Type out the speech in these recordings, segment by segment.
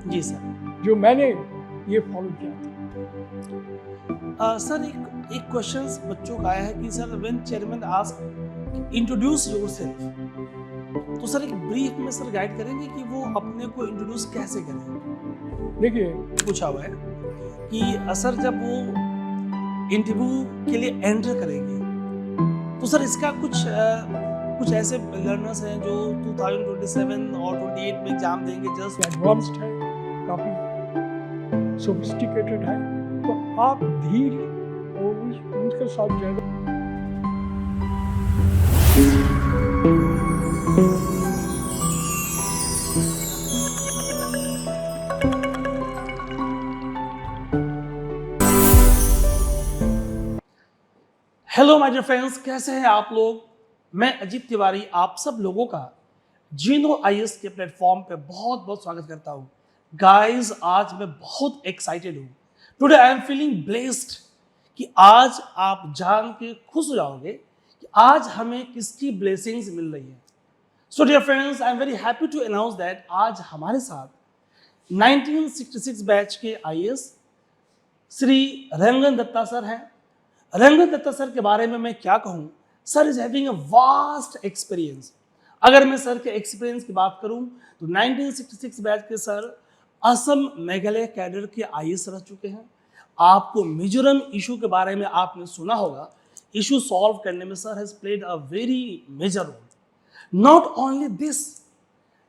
जी sir. जो मैंने ये फॉलो किया था। सर एक क्वेश्चन बच्चों का आया है कि sir when chairman ask introduce yourself, तो सर एक ब्रीफ में सर गाइड करेंगे कि वो अपने को इंट्रोड्यूस कैसे करें? देखिए, पूछा हुआ है कि सर जब वो इंटरव्यू के लिए एंटर करेंगे, तो सर इसका कुछ ऐसे लर्नर्स हैं जो 2027 और 28 में एग्जाम देंगे जस्ट। एडवांस्ड है, काफ़ी सोफिस्टिकेटेड है, तो आप धीर और उनके साथ ज़्यादा। हेलो माय डियर फ्रेंड्स, कैसे हैं आप लोग? मैं अजीत तिवारी आप सब लोगों का जीनो आईएएस के प्लेटफॉर्म पे बहुत बहुत स्वागत करता हूं। गाइस, आज मैं बहुत एक्साइटेड हूं। Today I am feeling blessed कि आज आप जान के खुश हो जाओगे कि आज हमें किसकी ब्लेसिंग्स मिल रही है। So dear friends, I am very happy to announce that आज हमारे साथ 1966 बैच के आईएएस श्री रंगन दत्ता सर हैं। रंगन दत्ता सर के बारे में मैं क्या कहूँ, sir is having a vast experience. अगर मैं सर के एक्सपीरियंस की बात करूँ तो 1966 बैच के सर असम मेघालय कैडर के आईएएस रह चुके हैं। आपको मिजोरम इशू के बारे में आपने सुना होगा। इशू सॉल्व करने में sir has played a very major role. Not only this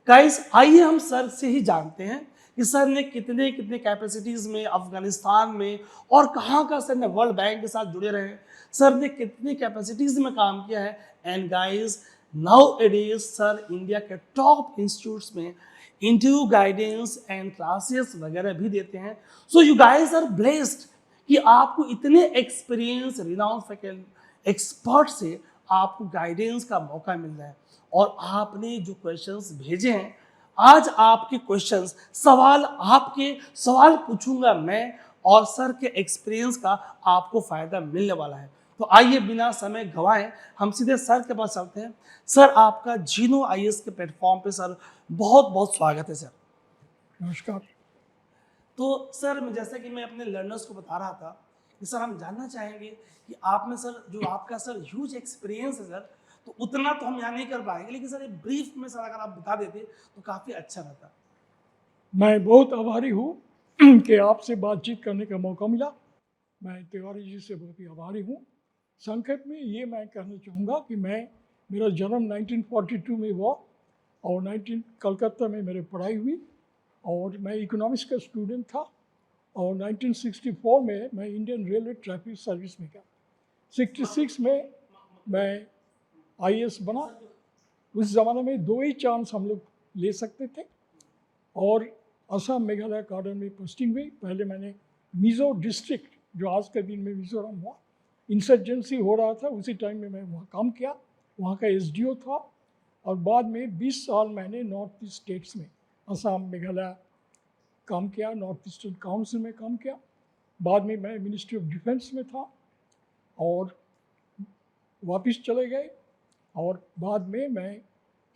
guys, आइए हम सर से ही जानते हैं कि सर ने कितने कितने कैपेसिटीज में अफगानिस्तान में और कहाँ का सर ने वर्ल्ड बैंक के साथ जुड़े रहे। सर ने कितनी कैपेसिटीज में काम किया है। एंड गाइस, नाउ एडेज सर इंडिया के टॉप इंस्टीट्यूट्स में इंटरव्यू गाइडेंस एंड क्लासेस वगैरह भी देते हैं। So you guys are blessed कि आपको इतने एक्सपीरियंस रिनाउंड फैकल्टी एक्सपर्ट से आपको गाइडेंस का मौका मिल रहा है। और आपने जो क्वेश्चंस भेजे हैं, आज आपके क्वेश्चंस सवाल पूछूंगा मैं, और सर के एक्सपीरियंस का आपको फायदा मिलने वाला है। तो आइए बिना समय गवाएं हम सीधे सर के पास चलते हैं। सर, आपका जीनो आईएएस के प्लेटफॉर्म पे सर बहुत बहुत स्वागत है सर। नमस्कार। तो सर, जैसा कि मैं अपने लर्नर्स को बता रहा था कि सर हम जानना चाहेंगे कि आप में सर जो आपका सर ह्यूज एक्सपीरियंस है सर, तो उतना तो हम यहाँ नहीं कर पाएंगे, लेकिन सर एक ब्रीफ में सर अगर आप बता देते तो काफ़ी अच्छा रहता। मैं बहुत आभारी हूँ कि आपसे बातचीत करने का मौका मिला। मैं तिवारी जी से बहुत ही आभारी हूँ। संक्षेप में ये मैं कहना चाहूँगा कि मेरा जन्म 1942 में हुआ और 19 कलकत्ता में मेरी पढ़ाई हुई और मैं इकोनॉमिक्स का स्टूडेंट था। और 1964 में मैं इंडियन रेलवे ट्रैफिक सर्विस में गया। 66 में मैं आईएएस बना। उस ज़माने में 2 ही चांस हम लोग ले सकते थे और असम मेघालय कार्डर में पोस्टिंग हुई। पहले मैंने मिज़ो डिस्ट्रिक्ट, जो आज के दिन में मिज़ोरम हुआ, इंसर्जेंसी हो रहा था, उसी टाइम में मैं वहाँ काम किया, वहाँ का एसडीओ था। और बाद में 20 साल मैंने नॉर्थ ईस्ट स्टेट्स में असम मेघालय काम किया, नॉर्थ ईस्टर्न काउंसिल में काम किया। बाद में मैं मिनिस्ट्री ऑफ डिफेंस में था और वापस चले गए, और बाद में मैं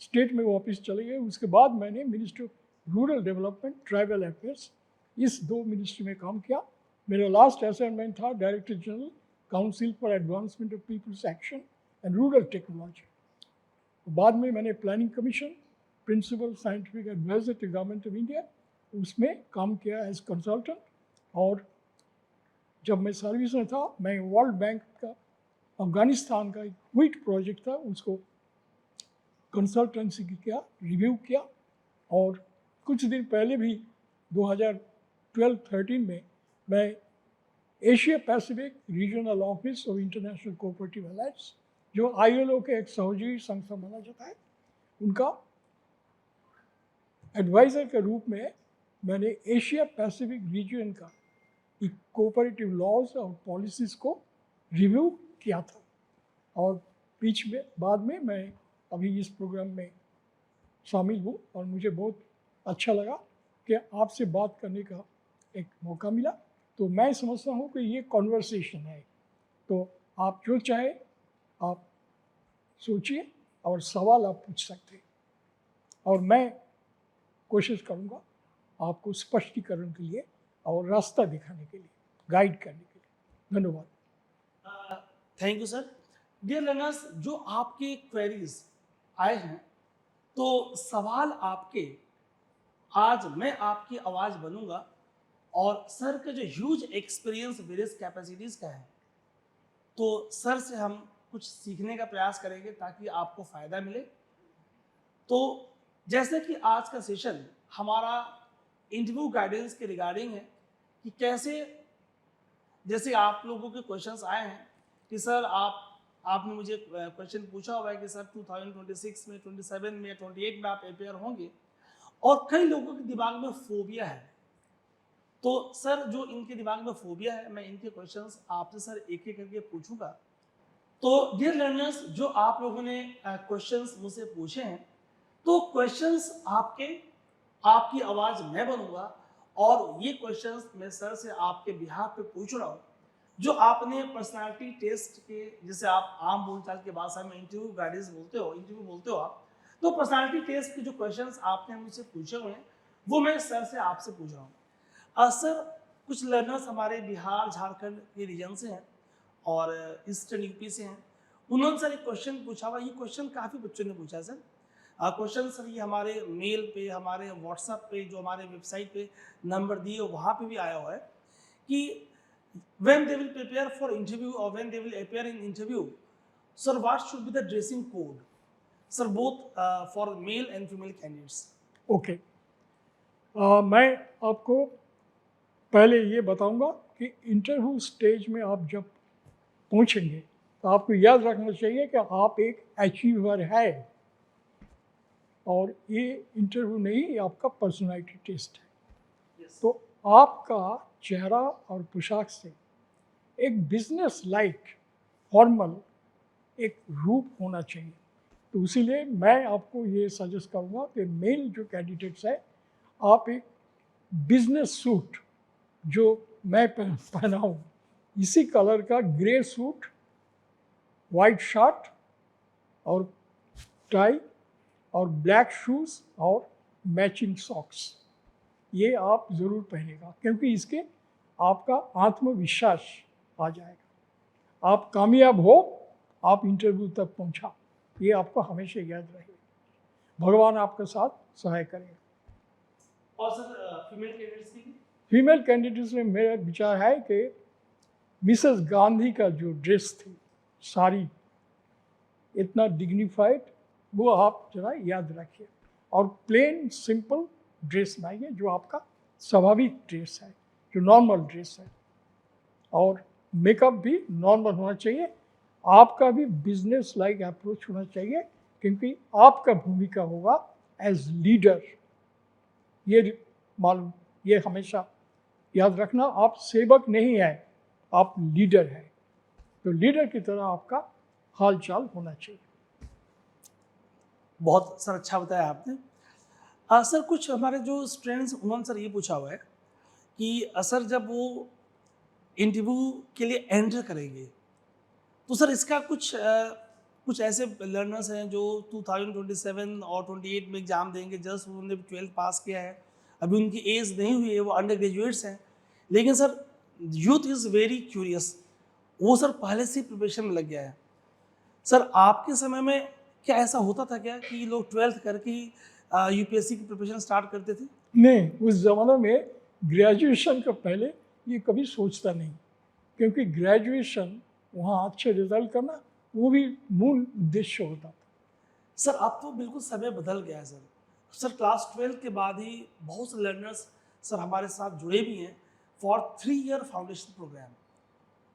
स्टेट में वापस चले गए। उसके बाद मैंने ministry of rural development, tribal affairs, इस 2 मिनिस्ट्री में काम किया। मेरा लास्ट असाइनमेंट था director general council for advancement of people's action and rural technology. बाद में मैंने planning commission, principal scientific adviser to government of India, उसमें काम किया एज कंसल्टेंट। और जब मैं सर्विस में था, मैं वर्ल्ड बैंक का अफगानिस्तान का एक क्विट प्रोजेक्ट था, उसको कंसल्टेंसी किया, रिव्यू किया। और कुछ दिन पहले भी 2012-13 में मैं Asia Pacific regional office of international cooperative alliance, जो आईएलओ के एक सहयोगी संस्था माना जाता है, उनका एडवाइज़र के रूप में मैंने एशिया पैसिफिक रीजन का कोऑपरेटिव लॉज और पॉलिसीज़ को रिव्यू किया था। और बीच में बाद में मैं अभी इस प्रोग्राम में शामिल हूँ और मुझे बहुत अच्छा लगा कि आपसे बात करने का एक मौका मिला। तो मैं समझता हूँ कि ये कॉन्वर्सेशन है, तो आप जो चाहे आप सोचिए और सवाल आप पूछ सकते हैं, और मैं कोशिश करूँगा आपको स्पष्टीकरण के लिए और रास्ता दिखाने के लिए, गाइड करने के लिए। धन्यवाद। Thank you sir. Dear learners, जो आपके क्वेरीज आए हैं, तो सवाल आपके, आज मैं आपकी आवाज़ बनूंगा और सर का जो ह्यूज एक्सपीरियंस वेरियस कैपेसिटीज़ का है, तो सर से हम कुछ सीखने का प्रयास करेंगे ताकि आपको फ़ायदा मिले। तो जैसे कि आज का सेशन हमारा इंटरव्यू गाइडेंस के रिगार्डिंग है कि कैसे, जैसे आप लोगों के क्वेश्चंस आए हैं कि सर आपने मुझे क्वेश्चन पूछा हुआ है कि सर 2026 में, 27 में, 28 में आप अपेयर होंगे, और कई लोगों के दिमाग में फोबिया है। तो सर, जो इनके दिमाग में फोबिया है, मैं इनके क्वेश्चंस आपसे सर एक एक करके पूछूंगा। तो डियर लर्नर्स, जो आप लोगों ने क्वेश्चंस मुझसे पूछे हैं, तो क्वेश्चंस आपकी आवाज़ मैं बनूंगा, और ये क्वेश्चंस मैं सर से आपके बिहाफ पे पूछ रहा हूँ। जो आपने पर्सनालिटी टेस्ट के, जिसे आप आम बोलचाल की भाषा में इंटरव्यू गाइडेंस बोलते हो, इंटरव्यू बोलते हो आप, तो पर्सनालिटी टेस्ट के जो क्वेश्चंस आपने मुझसे पूछे हुए हैं, वो मैं सर से आपसे पूछ रहा हूँ। सर, कुछ लर्नर्स हमारे बिहार झारखंड के रीजन से हैं और ईस्टर्न यूपी से हैं। उन्होंने सर एक क्वेश्चन पूछा हुआ, ये क्वेश्चन काफ़ी बच्चों ने पूछा है सर। क्वेश्चन सर ये हमारे मेल पे, हमारे व्हाट्सएप पे, जो हमारे वेबसाइट पे नंबर दिए वहाँ पे भी आया हुआ है कि when they will prepare for interview or when they will appear in interview, sir, what should be the dressing code, sir, both for male and female candidates? Okay, मैं आपको पहले ये बताऊंगा कि इंटरव्यू स्टेज में आप जब पहुंचेंगे तो आपको याद रखना चाहिए कि आप एक अचीवर है, और ये इंटरव्यू नहीं, ये आपका पर्सनालिटी टेस्ट है। Yes. तो आपका चेहरा और पोशाक से एक बिजनेस लाइक फॉर्मल एक रूप होना चाहिए। तो इसीलिए मैं आपको ये सजेस्ट करूँगा कि मेल जो कैंडिडेट्स है, आप एक बिजनेस सूट जो मैं पहना हूँ, इसी कलर का ग्रे सूट, वाइट शर्ट और टाई और ब्लैक शूज़ और मैचिंग सॉक्स, ये आप ज़रूर पहनेगा, क्योंकि इसके आपका आत्मविश्वास आ जाएगा। आप कामयाब हो, आप इंटरव्यू तक पहुंचा, ये आपको हमेशा याद रहेगा। भगवान आपके साथ सहाय करेगा। और सर, फीमेल कैंडिडेट्स की? फीमेल कैंडिडेट्स में मेरा विचार है कि मिसेस गांधी का जो ड्रेस थी, साड़ी, इतना डिग्निफाइड, वो आप जरा याद रखिए, और प्लेन सिंपल ड्रेस लाइए जो आपका स्वाभाविक ड्रेस है, जो नॉर्मल ड्रेस है, और मेकअप भी नॉर्मल होना चाहिए। आपका भी बिजनेस लाइक अप्रोच होना चाहिए, क्योंकि आपका भूमिका होगा एज लीडर। ये मालूम, ये हमेशा याद रखना, आप सेवक नहीं है, आप लीडर है। तो लीडर की तरह आपका हाल चाल होना चाहिए। बहुत सर अच्छा बताया आपने। सर, कुछ हमारे जो स्टूडेंट्स, उन्होंने सर ये पूछा हुआ है कि सर, जब वो इंटरव्यू के लिए एंटर करेंगे, तो सर इसका कुछ ऐसे लर्नर्स हैं जो 2027 और 28 में एग्ज़ाम देंगे, जस्ट उन्होंने 12th पास किया है, अभी उनकी एज नहीं हुई है, वो अंडर ग्रेजुएट्स हैं, लेकिन sir youth is very curious, वो सर पहले से प्रिपरेशन में लग गया है। सर, आपके समय में क्या ऐसा होता था क्या कि लोग 12th करके ही यूपीएससी की प्रिपरेशन स्टार्ट करते थे? नहीं, उस ज़माने में ग्रेजुएशन का पहले ये कभी सोचता नहीं, क्योंकि ग्रेजुएशन वहाँ अच्छे रिजल्ट करना, वो भी मूल उद्देश्य होता था। सर, अब तो बिल्कुल समय बदल गया है सर। क्लास 12 के बाद ही बहुत से लर्नर्स सर हमारे साथ जुड़े भी हैं for 3 year foundation programme.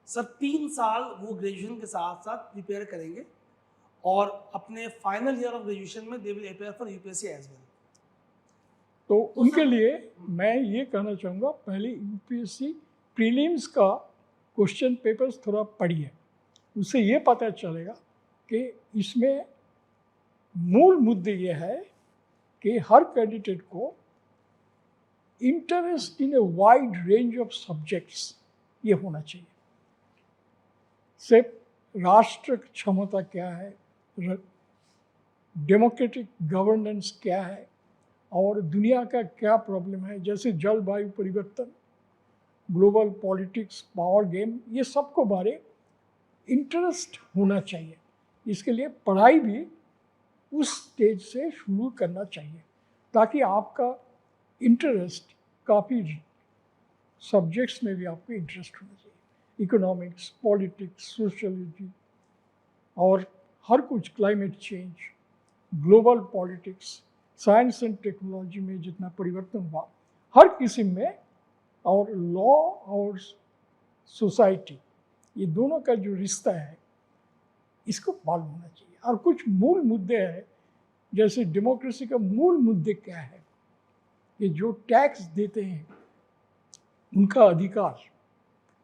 Sir 3 साल वो ग्रेजुएशन के साथ साथ प्रिपेयर करेंगे, और अपने फाइनल ईयर ऑफ ग्रेजुएशन में they will appear for UPSC as well. तो उनके लिए मैं ये कहना चाहूँगा, पहले यूपीएससी प्रीलिम्स का क्वेश्चन पेपर्स थोड़ा पढ़िए, उससे ये पता चलेगा कि इसमें मूल मुद्दे ये है कि हर कैंडिडेट को interest in a wide range of subjects ये होना चाहिए। सिर्फ राष्ट्र क्षमता क्या है, डेमोक्रेटिक गवर्नेंस क्या है, और दुनिया का क्या प्रॉब्लम है, जैसे जलवायु परिवर्तन, ग्लोबल पॉलिटिक्स, पावर गेम, ये सबको बारे इंटरेस्ट होना चाहिए। इसके लिए पढ़ाई भी उस स्टेज से शुरू करना चाहिए ताकि आपका इंटरेस्ट काफ़ी सब्जेक्ट्स में भी आपको इंटरेस्ट होना चाहिए, इकोनॉमिक्स, पॉलिटिक्स, सोशलिटी और हर कुछ, climate change, global politics, science and technology में जितना परिवर्तन हुआ हर किस्म में, और लॉ और सोसाइटी, ये दोनों का जो रिश्ता है इसको मालूम होना चाहिए। और कुछ मूल मुद्दे हैं, जैसे डेमोक्रेसी का मूल मुद्दे क्या है, कि जो टैक्स देते हैं उनका अधिकार,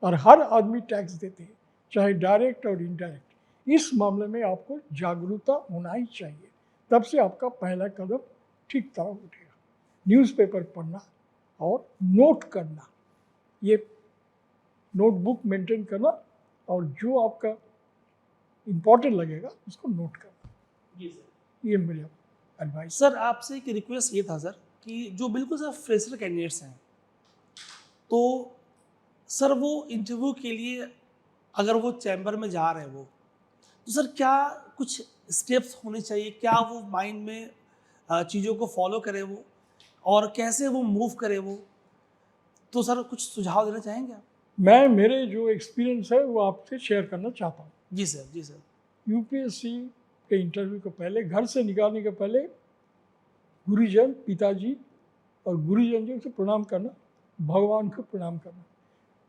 और हर आदमी टैक्स देते हैं, चाहे डायरेक्ट और इनडायरेक्ट। इस मामले में आपको जागरूकता होना ही चाहिए, तब से आपका पहला कदम ठीक तरह उठेगा। न्यूज़पेपर पढ़ना और नोट करना, ये नोटबुक मेंटेन करना, और जो आपका इम्पोर्टेंट लगेगा उसको नोट करना, जी सर। ये मेरा एडवाइस। सर आपसे एक रिक्वेस्ट ये था सर कि जो बिल्कुल सर फ्रेशर कैंडिडेट्स हैं, तो सर वो इंटरव्यू के लिए अगर वो चैम्बर में जा रहे हैं वो, तो सर क्या कुछ स्टेप्स होने चाहिए, क्या वो माइंड में चीज़ों को फॉलो करे वो, और कैसे वो मूव करे वो, तो सर कुछ सुझाव देना चाहेंगे आप? मैं मेरे जो एक्सपीरियंस है वो आपसे शेयर करना चाहता हूँ। जी सर, जी सर। यूपीएससी के इंटरव्यू के पहले, घर से निकालने के पहले, गुरुजन, पिताजी और गुरुजन जी से प्रणाम करना, भगवान को प्रणाम करना,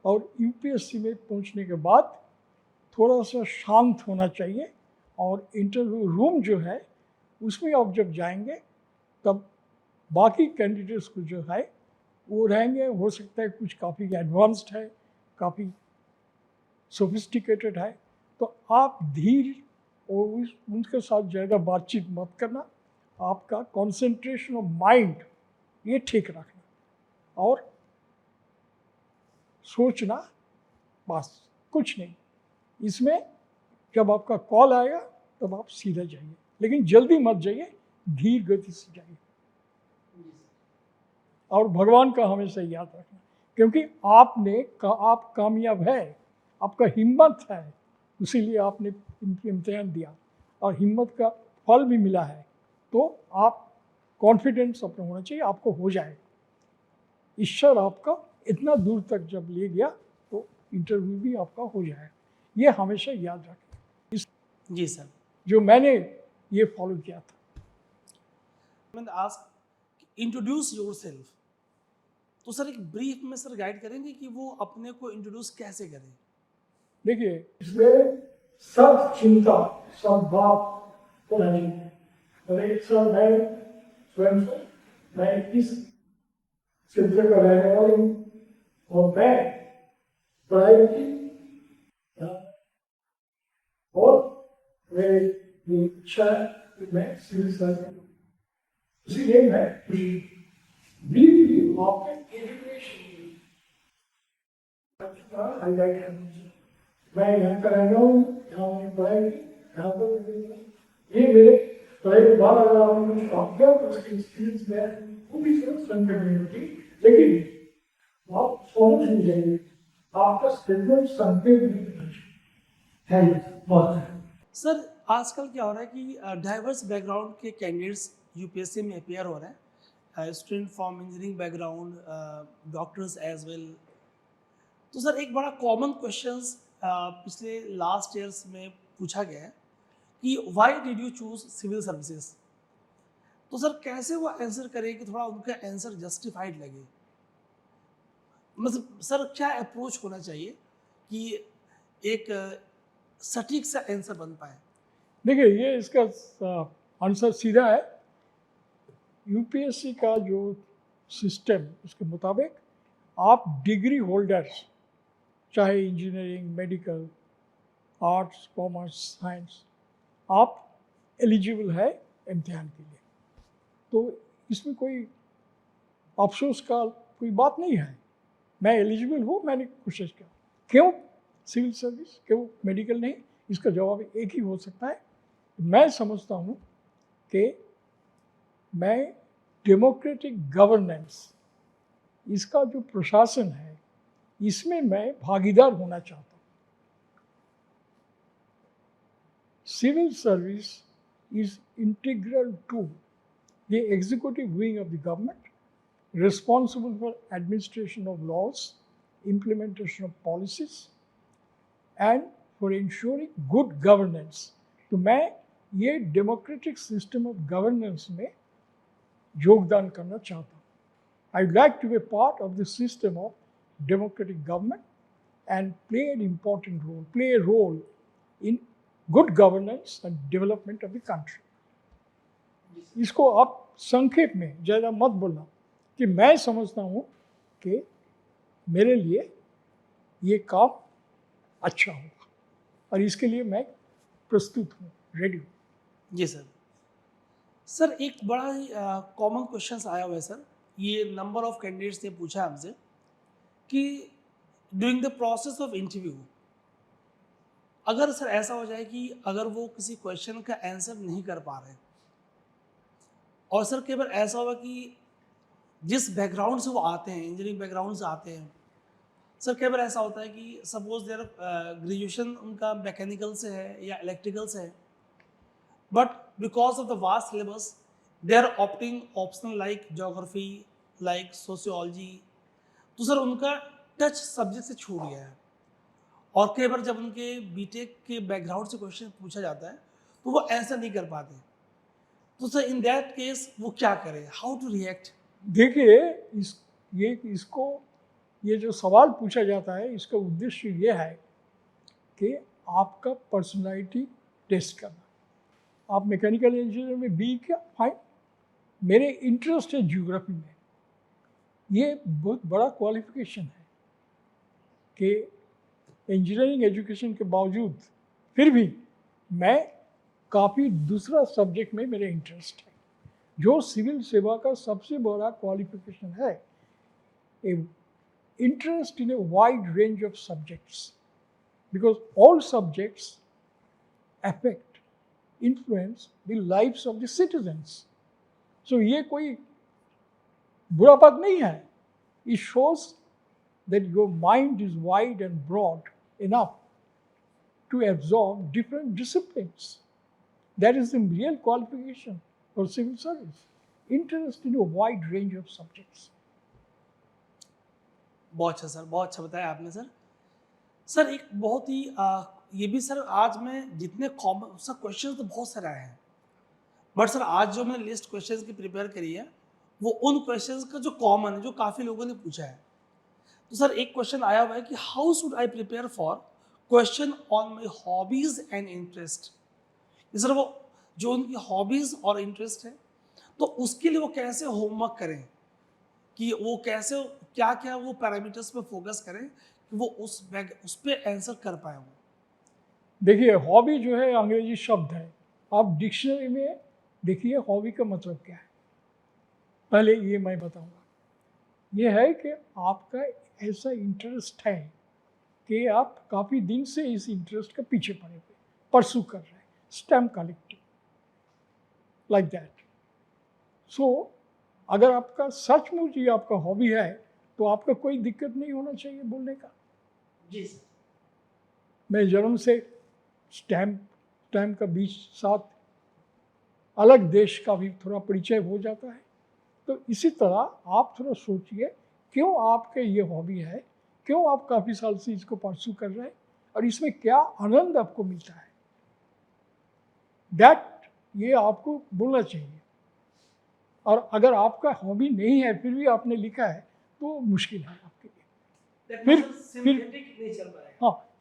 और यूपीएससी में पहुंचने के बाद थोड़ा सा शांत होना चाहिए, और इंटरव्यू रूम जो है उसमें आप जब जाएंगे तब बाकी कैंडिडेट्स को जो है वो रहेंगे, हो सकता है कुछ काफ़ी एडवांस्ड है, काफ़ी सोफिस्टिकेटेड है, तो आप धीर और उनके साथ ज़्यादा बातचीत मत करना, आपका कंसंट्रेशन ऑफ माइंड ये ठीक रखना, और सोचना, बस कुछ नहीं। इसमें जब आपका कॉल आएगा तब आप सीधा जाइए, लेकिन जल्दी मत जाइए, धीर गति से जाइए, और भगवान का हमेशा याद रखना, क्योंकि आप कामयाब है, आपका हिम्मत है, इसीलिए आपने इम्तिहान दिया और हिम्मत का फल भी मिला है। तो आप कॉन्फिडेंस अपना होना चाहिए, आपको हो जाएगा। ईश्वर आपका इतना दूर तक जब ले गया तो इंटरव्यू भी आपका हो जाएगा, ये हमेशा याद रखें। जी सर। जो मैंने ये फॉलो किया था। मैंने आस्क इंट्रोड्यूस योरसेल्फ, तो सर एक ब्रीफ में सर गाइड करेंगे कि वो अपने को इंट्रोड्यूस कैसे करें? देखिए, इसमें सब चिंता, सब बात होना चाहिए। सर मैं स्वयं से, मैं इस क्षेत्र का रहने वाली हूँ, और मैं पढ़ाई की और मेरी इच्छा है कि मैं सिविल सर्जन, इसलिए मैं ब्रीफली आपके एजुकेशन हाईलाइट करना चाहिए। मैं यहाँ का रहना हूँ, यहाँ मैंने पढ़ाई की, यहाँ पर ये मेरे पढ़ाई के बाद अगर आपने कुछ काम किया तो उसकी स्किल्स में वो भी सिर्फ संकट नहीं होती, लेकिन आप समझ नहीं जाएंगे, आपका स्टेटमेंट संकेत नहीं है बहुत है। सर आजकल क्या हो रहा है कि डाइवर्स बैकग्राउंड के कैंडिडेट्स यूपीएससी में अपेयर हो रहे हैं, student from engineering background, doctors as well. तो सर एक बड़ा कॉमन क्वेश्चंस पिछले लास्ट ईयर्स में पूछा गया है कि why did you choose civil services. तो सर कैसे वो आंसर करें कि थोड़ा उनका आंसर जस्टिफाइड लगे, मतलब सर क्या अप्रोच होना चाहिए कि एक सटीक सा आंसर बन पाए? देखिए, ये इसका आंसर सीधा है। यूपीएससी का जो सिस्टम, उसके मुताबिक आप डिग्री होल्डर्स, चाहे engineering, medical, arts, commerce, science, आप एलिजिबल है इम्तिहान के लिए। तो इसमें कोई अफसोस का कोई बात नहीं है। मैं एलिजिबल हूँ, मैंने कोशिश किया। क्यों सिविल सर्विस, क्यों मेडिकल नहीं? इसका जवाब एक ही हो सकता है। मैं समझता हूँ कि मैं डेमोक्रेटिक गवर्नेंस, इसका जो प्रशासन है, इसमें मैं भागीदार होना चाहता हूँ। Civil service is integral to the executive wing of the government, responsible for administration of laws, implementation of policies, and for ensuring good governance. तो मैं ये डेमोक्रेटिक सिस्टम ऑफ गवर्नेंस में योगदान करना चाहता हूँ। I would like to be part of the system of democratic government and play an important role, play a role in good governance and development of the country. इसको आप संक्षेप में ज़्यादा मत बोलना कि मैं समझता हूँ कि मेरे लिए ये काम अच्छा होगा और इसके लिए मैं प्रस्तुत हूँ, रेडी हूँ। जी सर। सर एक बड़ा ही कॉमन क्वेश्चन आया हुआ है सर, ये नंबर ऑफ कैंडिडेट्स ने पूछा हमसे कि during the process of interview अगर सर ऐसा हो जाए कि अगर वो किसी क्वेश्चन का आंसर नहीं कर पा रहे, और सर कई बार ऐसा होगा कि जिस बैकग्राउंड से वो आते हैं, इंजीनियरिंग बैकग्राउंड से आते हैं, सर कई बार ऐसा होता है कि सपोज देयर ग्रेजुएशन उनका मैकेनिकल से है या इलेक्ट्रिकल से है, but because of the vast syllabus they are opting optional like geography, like sociology, तो सर उनका टच सब्जेक्ट से छूट गया है। और कई बार जब उनके बीटेक के बैकग्राउंड से क्वेश्चन पूछा जाता है तो वो आंसर नहीं कर पाते, तो सर इन दैट केस वो क्या करें, हाउ टू रिएक्ट? देखिए, ये जो सवाल पूछा जाता है, इसका उद्देश्य ये है कि आपका पर्सनालिटी टेस्ट करना। आप मैकेनिकल इंजीनियर में बी क्या, फाइन, मेरे इंटरेस्ट है ज्योग्राफी में, ये बहुत बड़ा क्वालिफिकेशन है कि इंजीनियरिंग एजुकेशन के बावजूद फिर भी मैं काफ़ी दूसरा सब्जेक्ट में मेरे इंटरेस्ट है, जो सिविल सेवा का सबसे बड़ा क्वालिफिकेशन है, interest in a wide range of subjects, because all subjects affect, influence the lives of the citizens. So ये कोई बुरा बात नहीं है. It shows that your mind is wide and broad enough to absorb different disciplines. That is the real qualification for civil service. Interest in a wide range of subjects. बहुत अच्छा sir, बहुत अच्छा बताया आपने सर। सर एक बहुत ही ये भी सर आज में जितने कॉमन सर क्वेश्चन तो बहुत सारे आए हैं, बट सर आज जो मैंने लिस्ट क्वेश्चंस की प्रिपेयर करी है वो उन क्वेश्चंस का जो कॉमन है, जो काफ़ी लोगों ने पूछा है। तो सर एक क्वेश्चन आया हुआ है कि how should I prepare for question on my hobbies and interest. Sir वो जो उनकी हॉबीज़ और इंटरेस्ट है, तो उसके लिए वो कैसे होमवर्क करें, कि वो कैसे क्या क्या वो पैरामीटर्स पे फोकस करें कि वो उस पे आंसर कर पाए। वो देखिए, हॉबी जो है अंग्रेजी शब्द है, आप डिक्शनरी में देखिए हॉबी का मतलब क्या है। पहले ये मैं बताऊंगा, ये है कि आपका ऐसा इंटरेस्ट है कि आप काफ़ी दिन से इस इंटरेस्ट के पीछे पड़े हुए, परसू कर रहे हैं, स्टैम्प कलेक्टिंग, लाइक दैट। सो अगर आपका सचमुच ये आपका हॉबी है तो आपका कोई दिक्कत नहीं होना चाहिए बोलने का। जी सर। मैं जन्म से स्टैम्प का बीच साथ अलग देश का भी थोड़ा परिचय हो जाता है। तो इसी तरह आप थोड़ा सोचिए, क्यों आपके ये हॉबी है, क्यों आप काफ़ी साल से इसको परसू कर रहे हैं और इसमें क्या आनंद आपको मिलता है, दैट ये आपको बोलना चाहिए। और अगर आपका हॉबी नहीं है फिर भी आपने लिखा है तो मुश्किल है आपके लिए।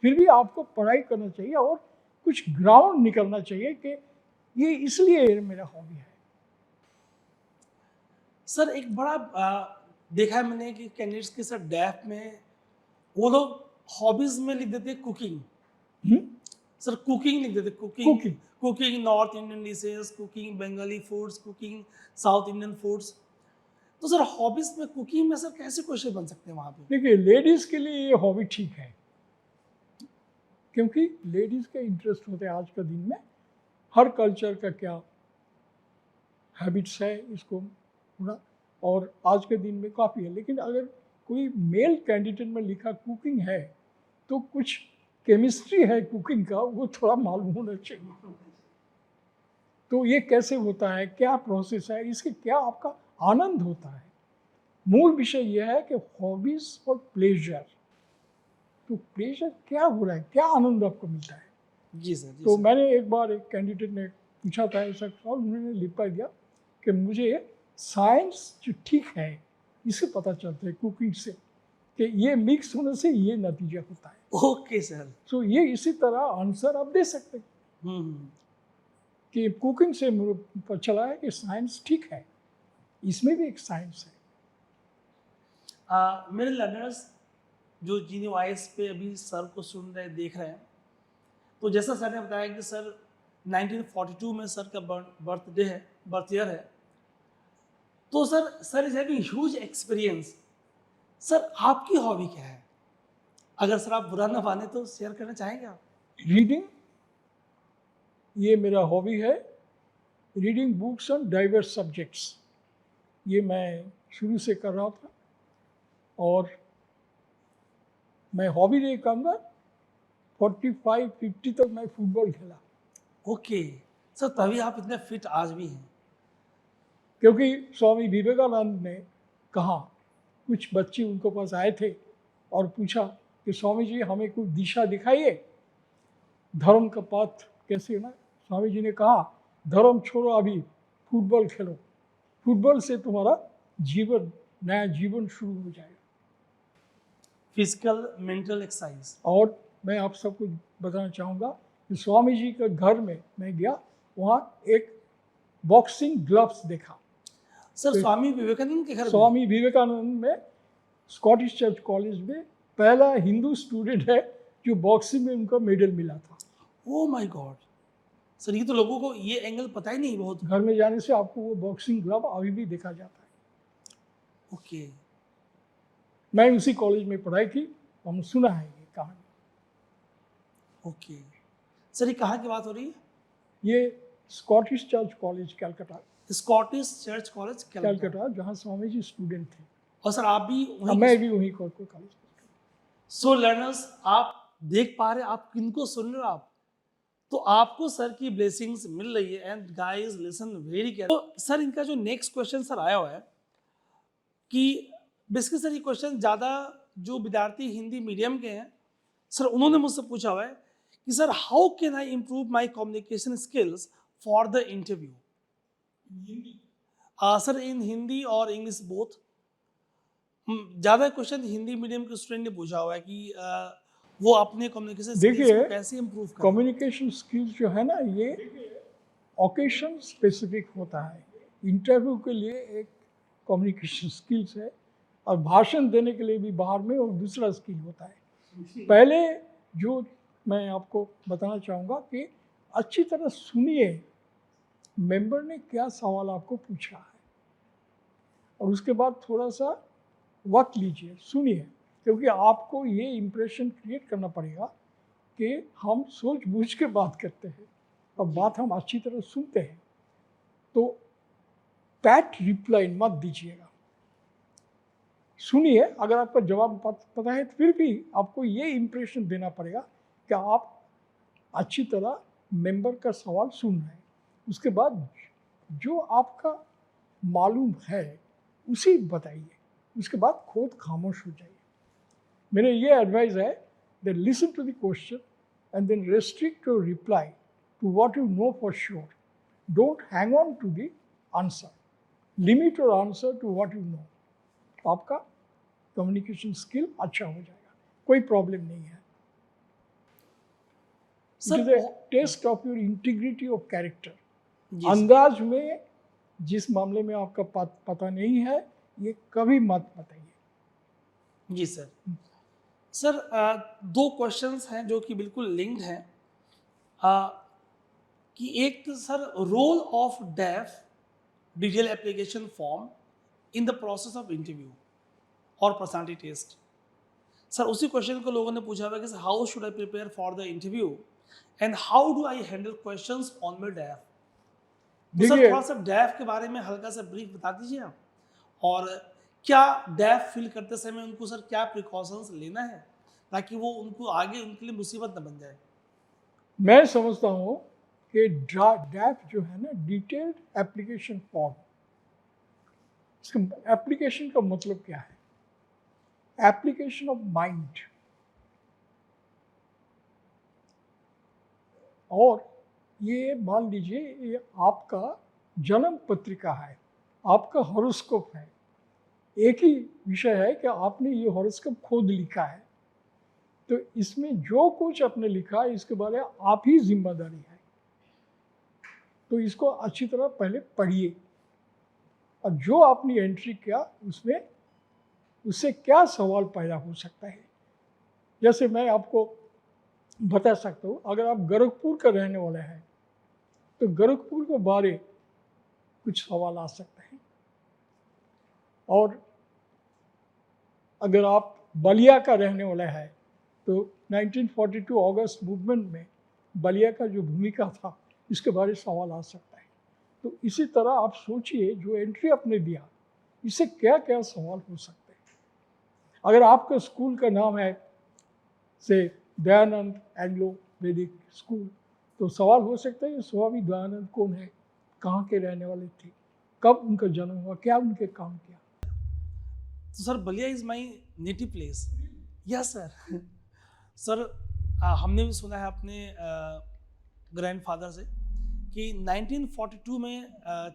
फिर भी आपको पढ़ाई करना चाहिए और कुछ ग्राउंड निकलना चाहिए कि ये इसलिए मेरा हॉबी है। सर एक बड़ा देखा है मैंने कि कैंडिडेट्स के सर डैफ में वो लोग हॉबीज में लिख देते कुकिंग। सर कुकिंग लिख देते, cooking north Indian dishes, cooking Bengali foods, cooking south Indian foods. तो सर हॉबीज में कुकिंग में सर कैसे क्वेश्चन बन सकते हैं वहाँ पे? देखिए, लेडीज़ के लिए ये हॉबी ठीक है, क्योंकि लेडीज़ के इंटरेस्ट होते हैं आज के दिन में, हर कल्चर का क्या हैबिट्स है इसको होना, और आज के दिन में काफ़ी है। लेकिन अगर कोई मेल कैंडिडेट में लिखा कुकिंग है तो कुछ केमिस्ट्री है कुकिंग का, वो थोड़ा मालूम होना चाहिए। तो ये कैसे होता है, क्या प्रोसेस है, इसके क्या आपका आनंद होता है। मूल विषय यह है कि हॉबीज और प्लेजर, तो प्लेजर क्या हो रहा है, क्या आनंद आपको मिलता है। जी सर, जी तो सर। मैंने एक बार एक कैंडिडेट ने पूछा था ऐसा सवाल, उन्होंने लिखवा दिया कि मुझे साइंस जो ठीक है इसे पता चलता है कुकिंग से, कि ये मिक्स होने से ये नतीजा होता है। Okay sir. तो ये इसी तरह आंसर आप दे सकते हैं हम्म। कि कुकिंग से मुझे पता चला है कि साइंस ठीक है, इसमें भी एक साइंस है। मेरे लर्नर्स जो जीनी वॉइस पे अभी सर को सुन रहे देख रहे हैं, तो जैसा सर ने बताया कि सर 1942 में सर का बर्थडे है, बर्थ ईयर है, तो sir is having huge experience. Sir आपकी हॉबी क्या है? अगर सर आप बुरा ना माने तो शेयर करना चाहेंगे आप? रीडिंग, ये मेरा हॉबी है। Reading books on diverse subjects, ये मैं शुरू से कर रहा था। और मैं हॉबी नहीं कहूँगा, 45-50 तक मैं फुटबॉल खेला, ओके सर, तभी आप इतने फिट आज भी हैं। क्योंकि स्वामी विवेकानंद ने कहा, कुछ बच्चे उनके पास आए थे और पूछा कि स्वामी जी हमें कुछ दिशा दिखाइए, धर्म का पथ कैसे होना। स्वामी जी ने कहा, धर्म छोड़ो, अभी फुटबॉल खेलो, फुटबॉल से तुम्हारा जीवन, नया जीवन शुरू हो जाएगा। Physical mental exercise. और मैं आप सबको बताना चाहूँगा कि स्वामी जी के घर में मैं गया, वहाँ एक बॉक्सिंग ग्लव्स देखा। सर तो स्वामी विवेकानंद के घर में? स्वामी विवेकानंद में स्कॉटिश चर्च कॉलेज में पहला हिंदू स्टूडेंट है जो बॉक्सिंग में उनको मेडल मिला था। ओ माय गॉड सर, ये तो लोगों को ये एंगल पता ही नहीं बहुत। घर में जाने से आपको वो बॉक्सिंग ग्लव अभी भी देखा जाता है। ओके मैं उसी कॉलेज में पढ़ाई की, हमने सुना है ये कहानी। ओके सर, ये कहाँ की बात हो रही है? ये Scottish church college Calcutta, Scottish church college Calcutta, जहाँ स्वामी जी स्टूडेंट थे। और सर आप भी वहीं? मैं भी वहीं कॉलेज। सो लर्नर्स, आप देख पा रहे हैं आप किनको सुन रहे हो आप, तो आपको सर की ब्लेसिंग्स मिल रही है। And guys listen very careful. तो सर इनका जो नेक्स्ट क्वेश्चन सर आया हुआ है कि बेसिकली सर ये क्वेश्चन ज़्यादा जो विद्यार्थी हिंदी मीडियम के हैं सर, उन्होंने मुझसे पूछा हुआ है कि sir how can I improve my communication skills for the interview. Sir in Hindi और इंग्लिश बोथ। ज़्यादा क्वेश्चन हिंदी मीडियम के स्टूडेंट ने पूछा हुआ है कि वो अपने कम्युनिकेशन स्किल्स देखिए, को कैसे इम्प्रूव करें। कम्युनिकेशन स्किल्स जो है ना, ये ओकेशन स्पेसिफिक होता है। इंटरव्यू के लिए एक कम्युनिकेशन स्किल्स है, और भाषण देने के लिए भी बाहर में और दूसरा स्किल होता है। पहले जो मैं आपको बताना चाहूँगा कि अच्छी तरह सुनिए मेंबर ने क्या सवाल आपको पूछा है, और उसके बाद थोड़ा सा वक्त लीजिए, सुनिए, क्योंकि आपको ये इम्प्रेशन क्रिएट करना पड़ेगा कि हम सोच बूझ के बात करते हैं और बात हम अच्छी तरह सुनते हैं। तो पैट रिप्लाई मत दीजिएगा, सुनिए। अगर आपका जवाब पता है तो फिर भी आपको ये इम्प्रेशन देना पड़ेगा कि आप अच्छी तरह मेंबर का सवाल सुन रहे हैं। उसके बाद जो आपका मालूम है उसी बताइए, उसके बाद खुद खामोश हो जाइए। मेरे ये एडवाइस है that listen to the question and then restrict your reply to what you know for sure. Don't hang on to the answer. Limit your answer to what you know. आपका कम्युनिकेशन स्किल अच्छा हो जाएगा, कोई problem नहीं है। It is a test of your integrity of character. अंदाज में जिस मामले में आपका पता नहीं है, ये कभी मत बताइए। जी सर। सर दो क्वेश्चंस हैं जो कि बिल्कुल लिंक्ड हैं, कि एक तो sir role of DAF detail application form in the process of interview और पर्सनालिटी टेस्ट। सर उसी क्वेश्चन को लोगों ने पूछा हुआ कि how should I prepare for the interview and how do I handle questions on my DAF. तो sir थोड़ा सा डेफ के बारे में हल्का सा ब्रीफ बता दीजिए आप। और क्या डेफ फील करते समय उनको सर क्या प्रिकॉशंस लेना है ताकि वो उनको आगे उनके लिए मुसीबत न बन जाए? मैं समझता हूँ कि डैफ जो है ना, डिटेल्ड एप्लीकेशन फॉर्म, इसका एप्लीकेशन का मतलब क्या है? Application of mind. और ये मान लीजिए ये आपका जन्म पत्रिका है, आपका हॉरोस्कोप है। एक ही विषय है कि आपने ये हॉरोस्कोप खुद लिखा है, तो इसमें जो कुछ आपने लिखा है इसके बारे में आप ही जिम्मेदारी है। तो इसको अच्छी तरह पहले पढ़िए और जो आपने एंट्री किया उसमें उससे क्या सवाल पैदा हो सकता है। जैसे मैं आपको बता सकता हूँ, अगर आप गोरखपुर का रहने वाले हैं तो गोरखपुर के बारे कुछ सवाल आ सकते हैं। और अगर आप बलिया का रहने वाला है तो 1942 अगस्त मूवमेंट में बलिया का जो भूमिका था इसके बारे में सवाल आ सकता है। तो इसी तरह आप सोचिए जो एंट्री आपने दिया इससे क्या क्या सवाल हो सकते हैं। अगर आपका स्कूल का नाम है से दयानंद एंग्लो वैदिक स्कूल, तो सवाल हो सकता है स्वामी दयानंद कौन है, कहाँ के रहने वाले थे, कब उनका जन्म हुआ, क्या उनके काम किया। तो sir Ballia is my native place. Yes sir. Sir हमने भी सुना है अपने ग्रैंडफादर से कि 1942 में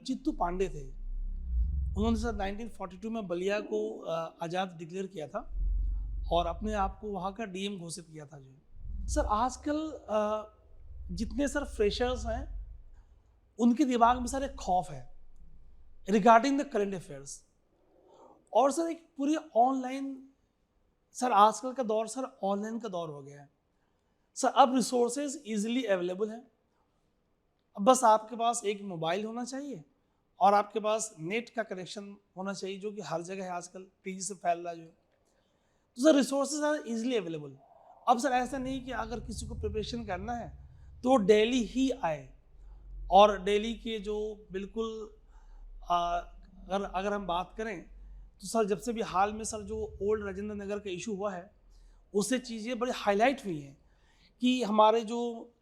चित्तू पांडे थे, उन्होंने सर 1942 में बलिया को आज़ाद डिक्लेयर किया था और अपने आप को वहाँ का डीएम घोषित किया था। जो सर आजकल जितने सर फ्रेशर्स हैं उनके दिमाग में सर एक खौफ है रिगार्डिंग द करंट अफेयर्स, और सर एक पूरी ऑनलाइन, सर आजकल का दौर सर ऑनलाइन का दौर हो गया है सर। अब रिसोर्सेज इजीली अवेलेबल हैं, अब बस आपके पास एक मोबाइल होना चाहिए और आपके पास नेट का कनेक्शन होना चाहिए जो कि हर जगह है आजकल, तेजी से फैल रहा है जो। तो sir resources are easily available. अब सर ऐसा नहीं कि अगर किसी को प्रिपरेशन करना है तो डेली ही आए, और डेली के जो बिल्कुल अगर हम बात करें तो सर जब से भी हाल में सर जो ओल्ड राजेंद्र नगर का इशू हुआ है उससे चीज़ें बड़ी हाईलाइट हुई हैं कि हमारे जो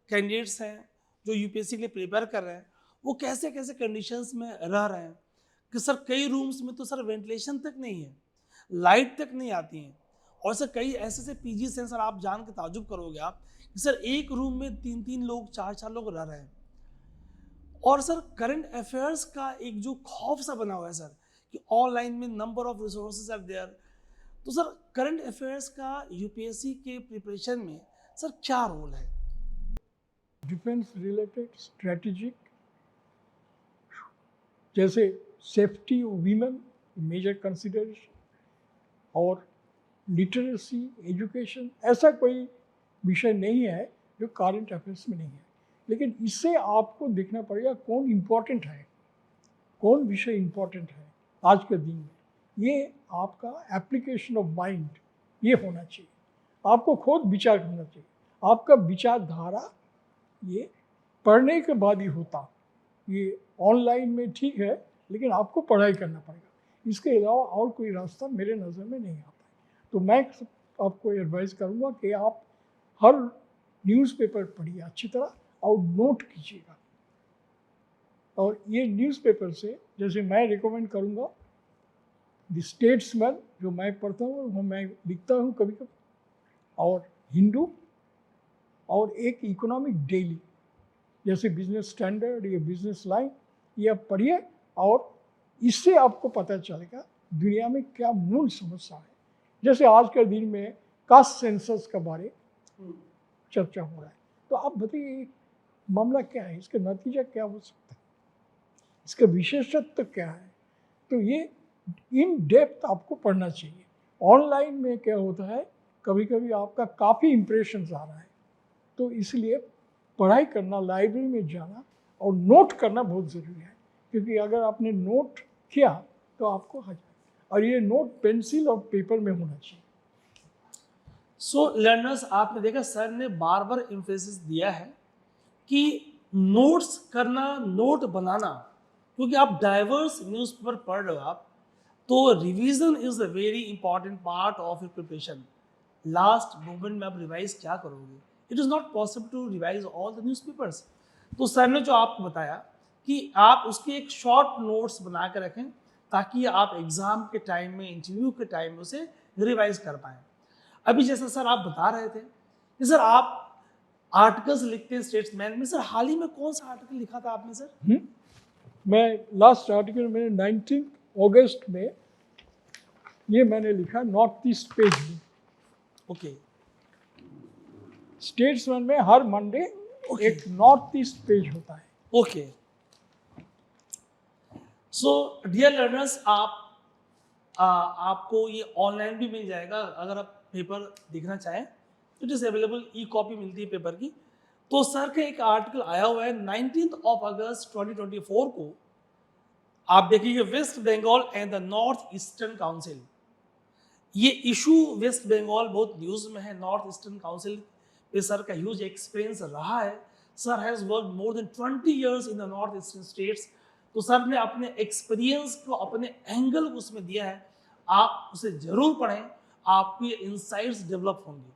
कैंडिडेट्स हैं जो यूपीएससी के लिए प्रिपेयर कर रहे हैं वो कैसे कैसे कंडीशंस में रह रहे हैं कि सर कई रूम्स में तो सर वेंटिलेशन तक नहीं है, लाइट तक नहीं आती हैं, और सर कई ऐसे ऐसे पीजीज हैं सर आप जान के ताजुब करोगे आप कि सर एक रूम में 3-3 लोग 4-4 लोग रह रहे हैं। और सर करंट अफेयर्स का एक जो खौफ सा बना हुआ है सर कि ऑनलाइन में number of resources are there, तो सर करंट अफेयर्स का यूपीएससी के प्रिपरेशन में सर क्या रोल है? डिफेंस रिलेटेड स्ट्रेटेजिक, जैसे safety of women major consideration, और लिटरेसी एजुकेशन, ऐसा कोई विषय नहीं है जो करंट अफेयर्स में नहीं है। लेकिन इससे आपको देखना पड़ेगा कौन इम्पोर्टेंट है, कौन विषय इम्पोर्टेंट है आज के दिन में। ये आपका एप्लीकेशन ऑफ माइंड ये होना चाहिए, आपको खुद विचार करना चाहिए। आपका विचारधारा ये पढ़ने के बाद ही होता, ये ऑनलाइन में ठीक है लेकिन आपको पढ़ाई करना पड़ेगा। इसके अलावा और कोई रास्ता मेरे नज़र में नहीं आता है। तो मैं आपको एडवाइस करूँगा कि आप हर न्यूज़पेपर पढ़िए अच्छी तरह और नोट कीजिएगा। और ये न्यूज़पेपर से जैसे मैं रिकमेंड करूँगा द स्टेट्समैन जो मैं पढ़ता हूँ, वो मैं लिखता हूँ कभी कभी, और हिंदू, और एक इकोनॉमिक डेली जैसे बिजनेस स्टैंडर्ड या बिजनेस लाइन, ये आप पढ़िए और इससे आपको पता चलेगा दुनिया में क्या मूल समस्या है। जैसे आज के दिन में कास्ट सेंसस के बारे चर्चा हो रहा है, तो आप बताइए मामला क्या है, इसका नतीजा क्या हो सकता है, इसका विशेषत्व क्या है। तो ये इन डेप्थ आपको पढ़ना चाहिए। ऑनलाइन में क्या होता है कभी कभी आपका काफ़ी इम्प्रेशंस आ रहा है, तो इसलिए पढ़ाई करना, लाइब्रेरी में जाना और नोट करना बहुत ज़रूरी है, क्योंकि अगर आपने नोट किया तो आपको आ जाए, और ये नोट पेंसिल और पेपर में होना चाहिए। सो लर्नर्स, आपने देखा सर ने बार बार एम्फेसिस दिया है कि नोट्स करना, नोट बनाना, क्योंकि आप डाइवर्स न्यूज़पेपर पढ़ रहे हो आप, तो revision is a very important part of your preparation. Last moment में आप रिवाइज क्या करोगे? It is not possible to revise all the newspapers. तो सर ने जो आपको बताया कि आप उसके एक शॉर्ट नोट्स बना के रखें ताकि आप एग्जाम के टाइम में, इंटरव्यू के टाइम में उसे रिवाइज कर पाएँ। अभी जैसा सर आप बता रहे थे कि सर आप आर्टिकल्स लिखते हैं स्टेट्समैन में, सर हाल ही में कौन सा आर्टिकल लिखा था आपने सर? मैं लास्ट आर्टिकल मैंने 19 अगस्त में ये मैंने लिखा नॉर्थ ईस्ट पेज में। ओके स्टेट्समैन में हर मंडे एक नॉर्थ ईस्ट पेज होता है। ओके। सो डियर लर्नर्स, आपको ये ऑनलाइन भी मिल जाएगा अगर आप पेपर देखना चाहें। It is available, E copy मिलती है पेपर की। तो सर का एक आर्टिकल आया हुआ है 19 अगस्त 2024 को। आप देखिए west Bengal and the north eastern council. ये इशू वेस्ट बंगाल बहुत न्यूज़ में है। नॉर्थ ईस्टर्न काउंसिल पे सर का ह्यूज एक्सपीरियंस रहा है। Sir has work more than 20 years in the north eastern states. तो सर ने अपने एक्सपीरियंस को, अपने एंगल को उसमें दिया है। आप उसे जरूर पढ़ें, आपके इंसाइट्स डेवलप होंगे।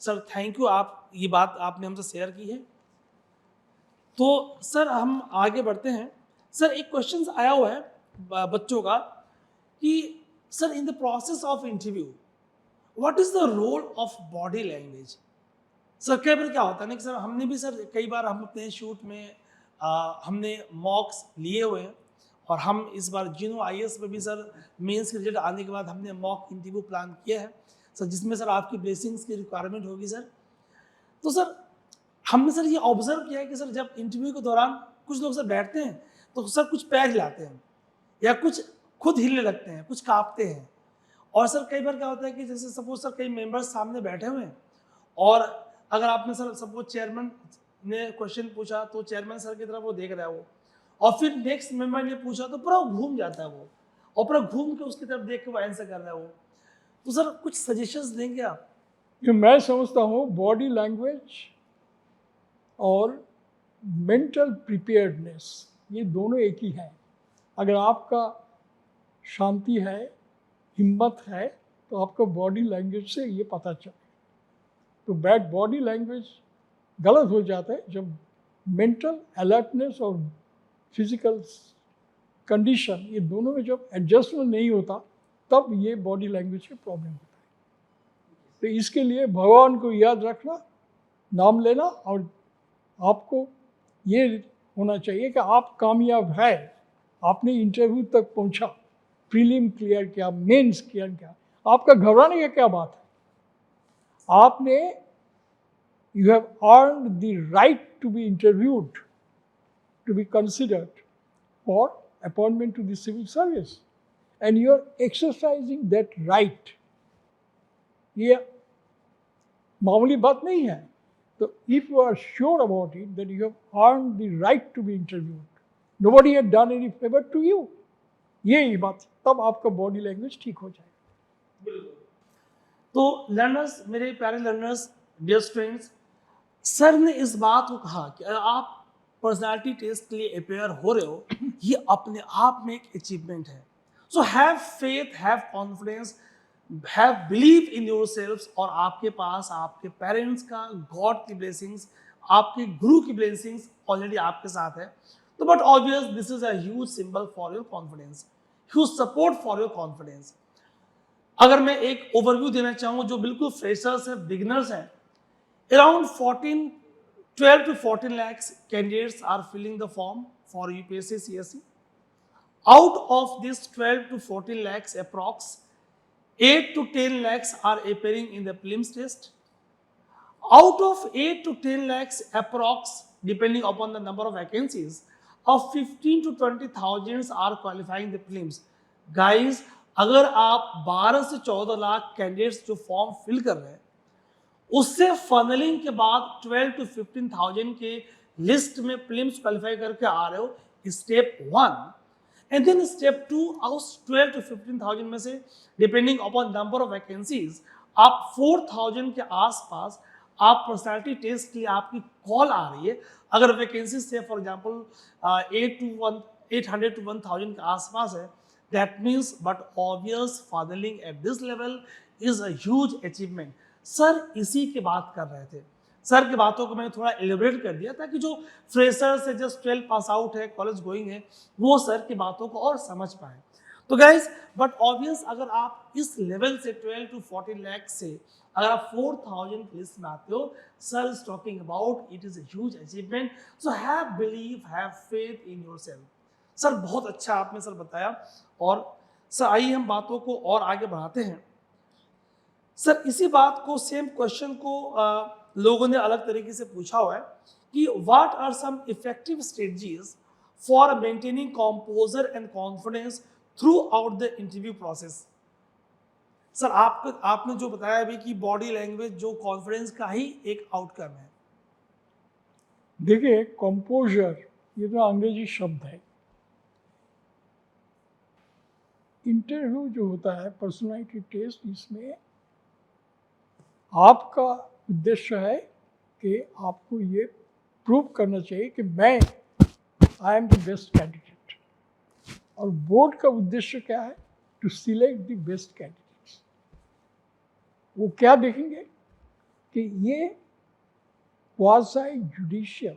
सर थैंक यू, आप ये बात आपने हमसे शेयर की है। तो सर हम आगे बढ़ते हैं। सर एक क्वेश्चन आया हुआ है बच्चों का कि sir in the process of interview what is the role of body language? Sir कई बार क्या होता है ना कि सर हमने भी सर कई बार हम अपने शूट में हमने मॉक्स लिए हुए हैं, और हम इस बार जिनो आईएएस में भी सर मेंस के रिजल्ट आने के बाद हमने मॉक इंटरव्यू प्लान किया है सर, जिसमें सर आपकी ब्लेसिंग्स की रिक्वायरमेंट होगी सर। तो सर हमने सर ये ऑब्जर्व किया है कि सर जब इंटरव्यू के दौरान कुछ लोग सर बैठते हैं तो सर कुछ पैर हिलाते हैं या कुछ खुद हिलने लगते हैं, कुछ कांपते हैं। और सर कई बार क्या होता है कि जैसे सपोज सर कई मेंबर्स सामने बैठे हुए हैं, और अगर आपने सर सपोज चेयरमैन ने क्वेश्चन पूछा तो चेयरमैन सर की तरफ वो देख रहा है वो, और फिर नेक्स्ट मेंबर ने पूछा तो पूरा घूम जाता है वो, और पूरा घूम के उसकी तरफ देख के वो आंसर कर रहा है वो। तो सर कुछ सजेशंस देंगे आप? कि मैं समझता हूँ बॉडी लैंग्वेज और मेंटल प्रिपेयर्डनेस ये दोनों एक ही हैं। अगर आपका शांति है, हिम्मत है, तो आपका बॉडी लैंग्वेज से ये पता चले। तो बैड बॉडी लैंग्वेज गलत हो जाता है जब मेंटल अलर्टनेस और फिजिकल कंडीशन ये दोनों में जब एडजस्टमेंट नहीं होता तब ये बॉडी लैंग्वेज के प्रॉब्लम होता है। तो इसके लिए भगवान को याद रखना, नाम लेना, और आपको ये होना चाहिए कि आप कामयाब है, आपने इंटरव्यू तक पहुंचा, प्रीलिम क्लियर किया, मेंस क्लियर किया, आपका घबराने की क्या बात है? आपने you have earned the right to be interviewed, to be considered for appointment to the civil service, and you are exercising that right. ये मामूली बात नहीं है। So if you are sure about it that you have earned the right to be interviewed, nobody had done any favor to you, ये बात, तब आपका body language ठीक हो जाएगा। तो लर्नर्स, मेरे प्यारे लर्नर्स, डियर स्टूडेंट्स, सर ने इस बात को कहा कि आप पर्सनालिटी टेस्ट के लिए अपेयर हो रहे हो, ये अपने आप में एक अचीवमेंट है। So have faith, have confidence, have believe in yourselves, और आपके पास आपके पेरेंट्स का, गॉड की ब्लेसिंग्स, आपके गुरु की ब्लेसिंग्स ऑलरेडी आपके साथ है। तो but obvious this is a huge symbol for your confidence, huge support for your confidence. अगर मैं एक ओवरव्यू देना चाहूँ जो बिल्कुल फ्रेशर्स हैं, बिगिनर्स हैं, around 12 to 14 lakhs candidates are filling the form for UPSC CSE. Out of this 12 to 14 lakhs approx, 8 to 10 lakhs are appearing in the prelims test. Out of 8 to 10 lakhs approx, depending upon the number of vacancies, of 15 to 20,000 are qualifying the prelims. Guys, अगर आप 12 से 14 lakh candidates जो form fill कर रहे हैं, उससे funnelling के बाद 12 to 15,000 के लिस्ट में प्रीलिम्स क्वालिफाई करके आ रहे हो, स्टेप 1, एंड देन स्टेप 2, उस 12 to 15,000 में से depending upon number of vacancies आप 4,000 के आसपास आप पर्सनालिटी टेस्ट के लिए आपकी कॉल आ रही है। अगर वैकेंसी से फॉर एग्जांपल 800 to 1,000 के आसपास है, That means, but obvious फादलिंग at this level is a huge achievement. Sir इसी की बात कर रहे थे. सर की बातों को मैंने थोड़ा एलिब्रेट कर दिया ताकि जो फ्रेशर से जस्ट 12 पास आउट है, कॉलेज गोइंग है, वो सर की बातों को और समझ पाए. तो गाइज, बट ऑब्वियस अगर आप इस लेवल से 12 to 14 लाख से अगर आप 4000 लिस्ट में आते हो, sir is talking about it is a huge achievement. So have believe, have faith in yourself. Sir बहुत अच्छा आपने सर बताया. और सर आइए हम बातों को और आगे बढ़ाते हैं. सर इसी बात को, सेम क्वेश्चन को लोगों ने अलग तरीके से पूछा हुआ है कि what are some effective strategies for maintaining composure and confidence throughout the interview process. Sir आपने जो बताया अभी कि बॉडी लैंग्वेज जो कॉन्फिडेंस का ही एक आउटकम है. देखिए, कंपोजर ये तो अंग्रेजी शब्द है. इंटरव्यू जो होता है, पर्सनालिटी टेस्ट, इसमें आपका उद्देश्य है कि आपको ये प्रूव करना चाहिए कि मैं I am the best candidate. और बोर्ड का उद्देश्य क्या है? To select the best candidates. वो क्या देखेंगे कि ये क्वाज़ी जुडिशियल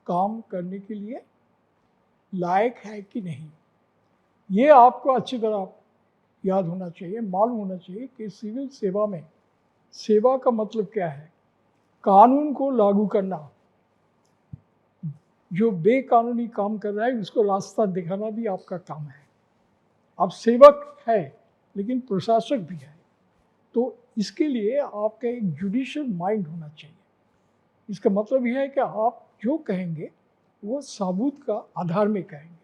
काम करने के लिए लायक है कि नहीं. ये आपको अच्छी तरह याद होना चाहिए, मालूम होना चाहिए कि सिविल सेवा में सेवा का मतलब क्या है. कानून को लागू करना. जो बेकानूनी काम कर रहा है उसको रास्ता दिखाना भी आपका काम है. आप सेवक है लेकिन प्रशासक भी है. तो इसके लिए आपका एक जुडिशियल माइंड होना चाहिए. इसका मतलब यह है कि आप जो कहेंगे वो सबूत का आधार में कहेंगे,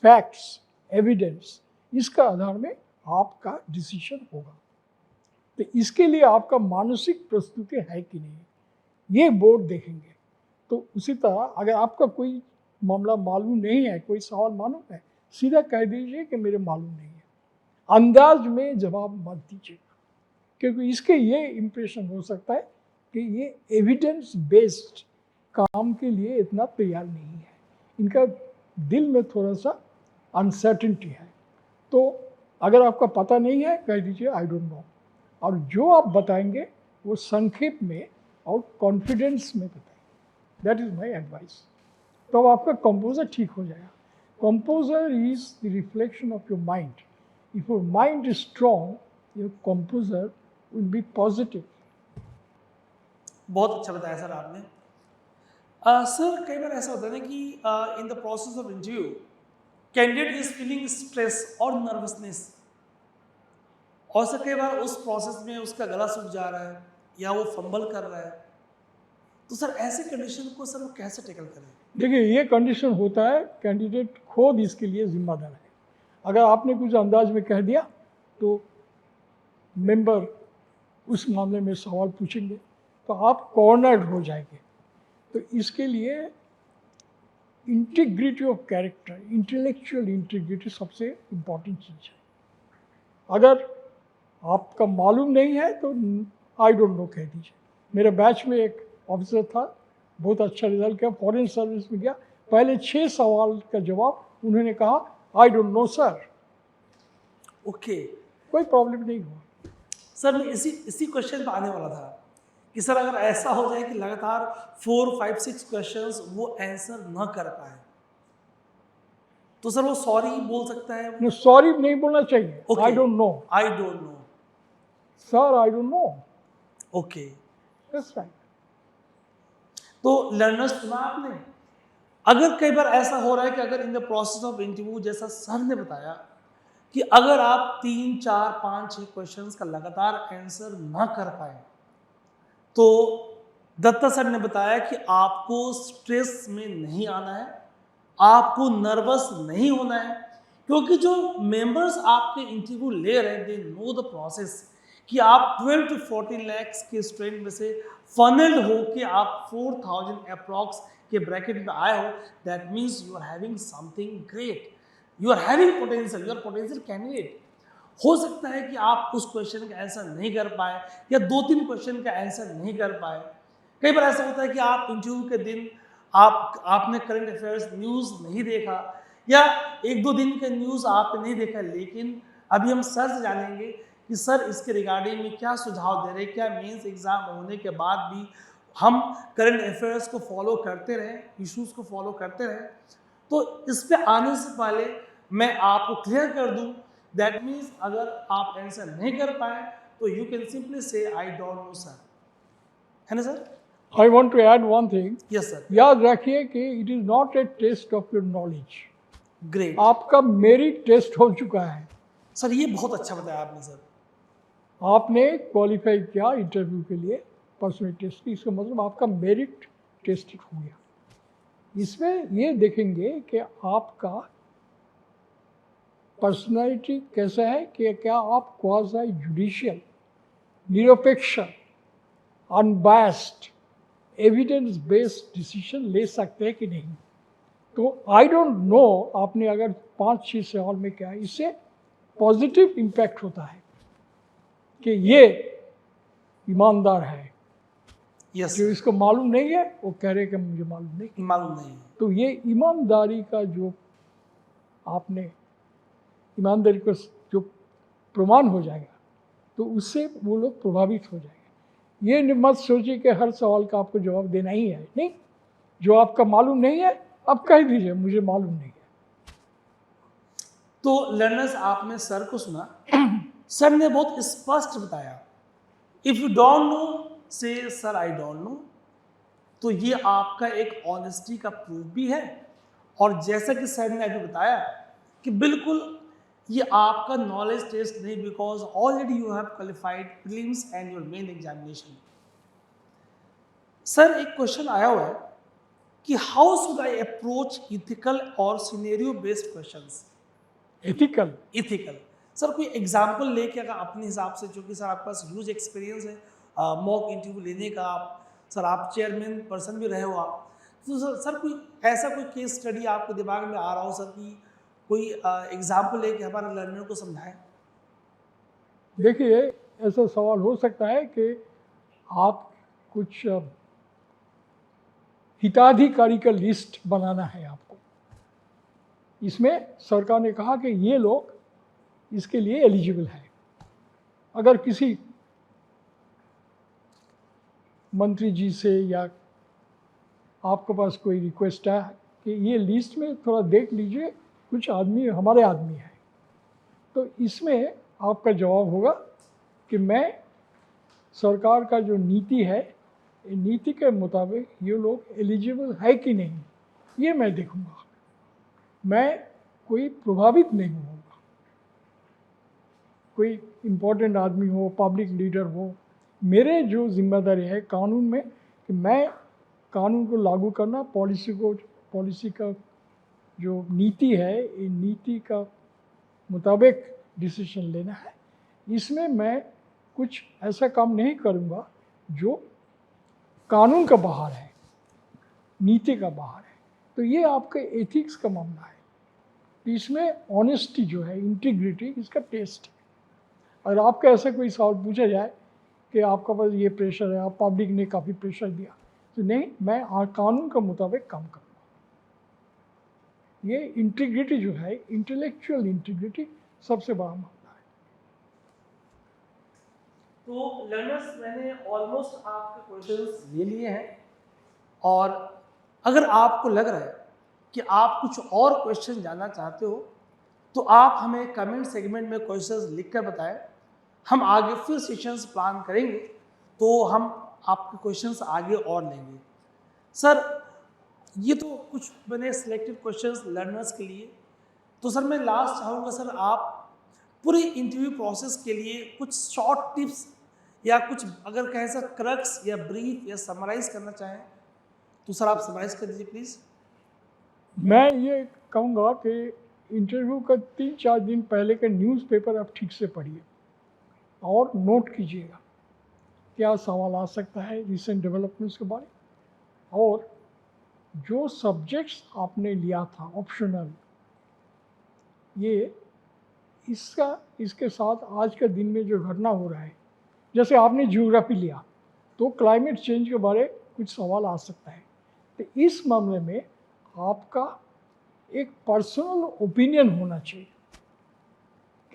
फैक्ट्स, एविडेंस, इसका आधार में आपका डिसीजन होगा. तो इसके लिए आपका मानसिक प्रस्तुति है कि नहीं, ये बोर्ड देखेंगे. तो उसी तरह अगर आपका कोई मामला मालूम नहीं है, कोई सवाल मालूम है, सीधा कह दीजिए कि मेरे मालूम नहीं है. अंदाज में जवाब मत दीजिएगा, क्योंकि इसके ये इम्प्रेशन हो सकता है कि ये एविडेंस बेस्ड काम के लिए इतना तैयार नहीं है. इनका दिल में थोड़ा सा अनसर्टेनिटी है. तो अगर आपका पता नहीं है, कह दीजिए आई डोंट नो. और जो आप बताएंगे वो संक्षेप में और कॉन्फिडेंस में बताएंगे. That is my advice. तो आपका कंपोजर ठीक हो जाएगा. Composer is the reflection of your mind. If your mind is strong, your composer will be positive. बहुत अच्छा बताया सर आपने. सर कई बार ऐसा होता है ना कि इन the process of interview candidate is feeling stress और नर्वसनेस, और सर कई बार उस प्रोसेस में उसका गला सूख जा रहा है या वो फंबल कर रहा है. तो सर ऐसे कंडीशन को सर वो कैसे टैकल करें? देखिए, ये कंडीशन होता है, कैंडिडेट खुद इसके लिए जिम्मेदार है. अगर आपने कुछ अंदाज में कह दिया तो मेंबर उस मामले में सवाल पूछेंगे तो आप कॉर्नर्ड हो जाएंगे. तो इसके लिए integrity of character, intellectual integrity सबसे इम्पॉर्टेंट चीज़ है. अगर आपका मालूम नहीं है तो आई डोंट नो कह दीजिए. मेरे बैच में एक ऑफिसर था, बहुत अच्छा रिजल्ट किया, फॉरेन सर्विस में गया. पहले 6 सवाल का जवाब उन्होंने कहा I don't know sir. Okay, कोई प्रॉब्लम नहीं हुआ. सर मैं इसी क्वेश्चन पर आने वाला था कि सर अगर ऐसा हो जाए कि लगातार 4, 5, 6 क्वेश्चंस वो आंसर न कर पाए, तो सर वो सॉरी बोल सकता है? सॉरी नहीं बोलना चाहिए. Okay. I don't know. I don't know. Sir I don't know. Okay, that's right. तो लर्नर्स सुना आपने. अगर कई बार ऐसा हो रहा है कि अगर इन द प्रोसेस ऑफ इंटरव्यू, जैसा सर ने बताया कि अगर आप 3, 4, 5, 6 क्वेश्चंस का लगातार आंसर ना कर पाए, तो दत्ता सर ने बताया कि आपको स्ट्रेस में नहीं आना है, आपको नर्वस नहीं होना है, क्योंकि जो मेंबर्स आपके इंटरव्यू ले रहे हैं, दे नो द प्रोसेस कि आप 12 to 14 lakhs के स्टूडेंट में से फनल्ड हो कि आप 4000 अप्रॉक्स के ब्रैकेट में आए हो. That means you are having something great, you are having potential, you are potential candidate. हो सकता है कि आप उस क्वेश्चन का आंसर नहीं कर पाए या 2-3 क्वेश्चन का आंसर नहीं कर पाए. कई बार ऐसा होता है कि आप इंटरव्यू के दिन आपने करंट अफेयर्स न्यूज़ नहीं देखा, या एक दो दिन का न्यूज़ आपने नहीं देखा, लेकिन अभी हम सर से जानेंगे कि सर इसके रिगार्डिंग में क्या सुझाव दे रहे हैं, क्या मेंस एग्जाम होने के बाद भी हम करंट अफेयर्स को फॉलो करते रहें, इश्यूज़ को फॉलो करते रहें। तो इस पे आने से पहले मैं आपको क्लियर कर दूं, दैट मीन्स अगर आप आंसर नहीं कर पाए तो यू कैन सिंपली से आई डोंट नो सर, है ना sir? I want to add one thing, yes sir. याद रखिए कि it is not a test of your knowledge, great आपका मेरिट टेस्ट हो चुका है। सर, ये बहुत अच्छा बताया आपने सर। आपने क्वालिफाई किया इंटरव्यू के लिए, पर्सनल टेस्ट की, इसका मतलब आपका मेरिट टेस्ट हो गया। इसमें ये देखेंगे कि आपका पर्सनालिटी कैसा है, कि क्या आप क्वाज़ी जुडिशियल, निरपेक्ष, अनबायस्ड, एविडेंस बेस्ड डिसीजन ले सकते हैं कि नहीं। तो आई डोंट नो, आपने अगर 5-6 सवाल में क्या, इससे पॉजिटिव इम्पैक्ट होता है कि ये ईमानदार है। यस जो इसको मालूम नहीं है वो कह रहे कि मुझे मालूम नहीं। मालूम नहीं है। तो ये ईमानदारी का जो आपने ईमानदारी को जो प्रमाण हो जाएगा, तो उससे वो लोग प्रभावित हो जाएंगे। ये मत सोचिए कि हर सवाल का आपको जवाब देना ही है, नहीं। जो आपका मालूम नहीं है आप कह दीजिए मुझे मालूम नहीं है। तो लर्नर्स, आपने सर को सुना, सर ने बहुत स्पष्ट बताया, इफ यू डोंट नो से सर आई डोंट नो। तो ये आपका एक ऑनेस्टी का प्रूफ भी है, और जैसा कि सर ने अभी बताया कि बिल्कुल ये आपका नॉलेज टेस्ट नहीं, because already you have qualified prelims and your main examination. Sir, एक क्वेश्चन आया हुआ है कि how should I approach ethical और scenario based questions. Ethical ethical sir, कोई एग्जाम्पल लेके अगर अपने हिसाब से, जो कि सर आपके पास ह्यूज एक्सपीरियंस है मॉक इंटरव्यू लेने का, सर आप चेयरमैन पर्सन भी रहे हो आप, तो सर कोई ऐसा कोई केस स्टडी आपके दिमाग में आ रहा हो सर, कि कोई एग्जाम्पल लेके हमारे लर्नर को समझाएं। देखिए, ऐसा सवाल हो सकता है कि आप कुछ हिताधिकारी का लिस्ट बनाना है आपको। इसमें सरकार ने कहा कि ये लोग इसके लिए एलिजिबल है। अगर किसी मंत्री जी से या आपके पास कोई रिक्वेस्ट है कि ये लिस्ट में थोड़ा देख लीजिए, कुछ आदमी हमारे आदमी है, तो इसमें आपका जवाब होगा कि मैं सरकार का जो नीति है, नीति के मुताबिक ये लोग एलिजिबल है कि नहीं, ये मैं देखूंगा। मैं कोई प्रभावित नहीं होऊंगा। कोई इम्पोर्टेंट आदमी हो, पब्लिक लीडर हो, मेरे जो जिम्मेदारी है कानून में कि मैं कानून को लागू करना, पॉलिसी का जो नीति है, इन नीति का मुताबिक डिसीजन लेना है। इसमें मैं कुछ ऐसा काम नहीं करूँगा जो कानून का बाहर है, नीति का बाहर है। तो ये आपके एथिक्स का मामला है। तो इसमें ऑनेस्टी जो है, इंटीग्रिटी, इसका टेस्ट है। अगर आपका ऐसा कोई सवाल पूछा जाए कि आपका पास ये प्रेशर है, आप पब्लिक ने काफ़ी प्रेशर दिया, तो नहीं, मैं कानून के मुताबिक काम करूँगा। ये इंटीग्रिटी जो है, इंटेलेक्चुअल इंटीग्रिटी, सबसे बड़ा मामला है। तो लर्नर्स, मैंने ऑलमोस्ट आपके क्वेश्चंस ले लिए हैं, और अगर आपको लग रहा है कि आप कुछ और क्वेश्चन जानना चाहते हो, तो आप हमें कमेंट सेगमेंट में क्वेश्चंस लिखकर बताएं। हम आगे फिर सेशंस प्लान करेंगे, तो हम आपके क्वेश्चंस आगे और लेंगे। सर, ये तो कुछ मैंने सिलेक्टेड क्वेश्चंस लर्नर्स के लिए। तो सर, मैं लास्ट चाहूँगा सर, आप पूरी इंटरव्यू प्रोसेस के लिए कुछ शॉर्ट टिप्स या कुछ अगर कहें सर क्रक्स या ब्रीफ या समराइज करना चाहें, तो सर आप समराइज कर दीजिए प्लीज़। मैं ये कहूँगा कि इंटरव्यू का 3-4 दिन पहले का न्यूज़पेपर आप ठीक से पढ़िए और नोट कीजिएगा क्या सवाल आ सकता है रिसेंट डेवलपमेंट्स के बारे में। और जो सब्जेक्ट्स आपने लिया था ऑप्शनल, ये इसके साथ आज के दिन में जो घटना हो रहा है, जैसे आपने ज्योग्राफी लिया तो क्लाइमेट चेंज के बारे कुछ सवाल आ सकता है। तो इस मामले में आपका एक पर्सनल ओपिनियन होना चाहिए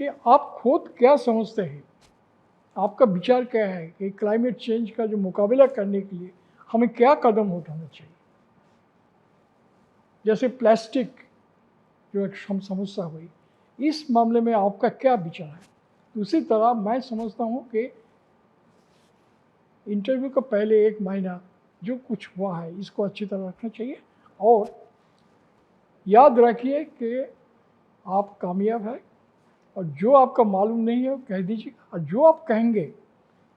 कि आप खुद क्या समझते हैं, आपका विचार क्या है कि क्लाइमेट चेंज का जो मुकाबला करने के लिए हमें क्या कदम उठाना चाहिए। जैसे प्लास्टिक जो एक समस्या हुई, इस मामले में आपका क्या विचार है। उसी तरह मैं समझता हूँ कि इंटरव्यू का पहले 1 महीना जो कुछ हुआ है इसको अच्छी तरह रखना चाहिए, और याद रखिए कि आप कामयाब हैं, और जो आपका मालूम नहीं है वो कह दीजिएगा, और जो आप कहेंगे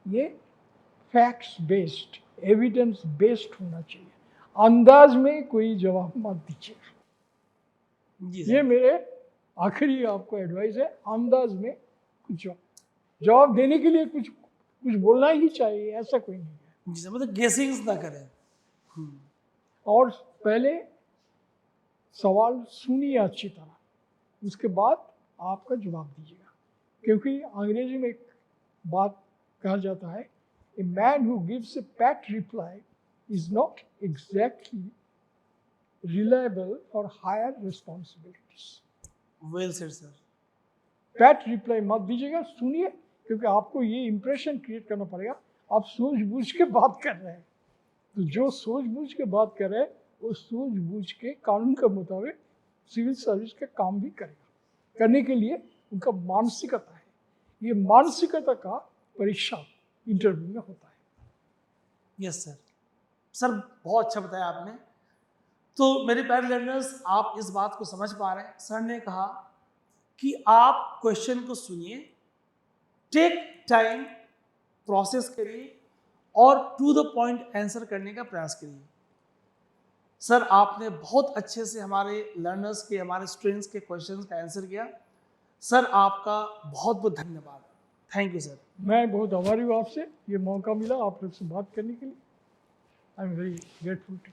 ये फैक्ट्स बेस्ड, एविडेंस बेस्ड होना चाहिए। अंदाज में कोई जवाब मत दीजिएगा। जी ये सर। मेरे आखिरी आपको एडवाइस है। अंदाज में कुछ जवाब देने के लिए कुछ कुछ बोलना ही चाहिए, ऐसा कोई नहीं है। जी सर, मतलब गेसिंग्स ना करें। और पहले सवाल सुनिए अच्छी तरह, उसके बाद आपका जवाब दीजिएगा। क्योंकि अंग्रेजी में एक बात कहा जाता है, a man who gives a pat reply is not exactly reliable for higher responsibilities. Well said sir. Pat reply मत दीजिएगा, सुनिए, क्योंकि आपको ये इंप्रेशन क्रिएट करना पड़ेगा आप सूझबूझ के बात कर रहे हैं। तो जो सूझबूझ के बात कर रहे हैं वो सूझबूझ के कानून के मुताबिक सिविल सर्विस के काम भी करेगा। करने के लिए उनका मानसिकता है, ये मानसिकता का परीक्षा इंटरव्यू में होता है। Yes sir. सर बहुत अच्छा बताया आपने। तो मेरे प्यारे लर्नर्स, आप इस बात को समझ पा रहे हैं। सर ने कहा कि आप क्वेश्चन को सुनिए, टेक टाइम, प्रोसेस करिए और टू द पॉइंट आंसर करने का प्रयास करिए। सर आपने बहुत अच्छे से हमारे लर्नर्स के, हमारे स्टूडेंट्स के क्वेश्चंस का आंसर किया। सर आपका बहुत बहुत धन्यवाद। Thank you sir. मैं बहुत आभारी हूँ आपसे, ये मौका मिला आप लोग से बात करने के लिए। I am very grateful to.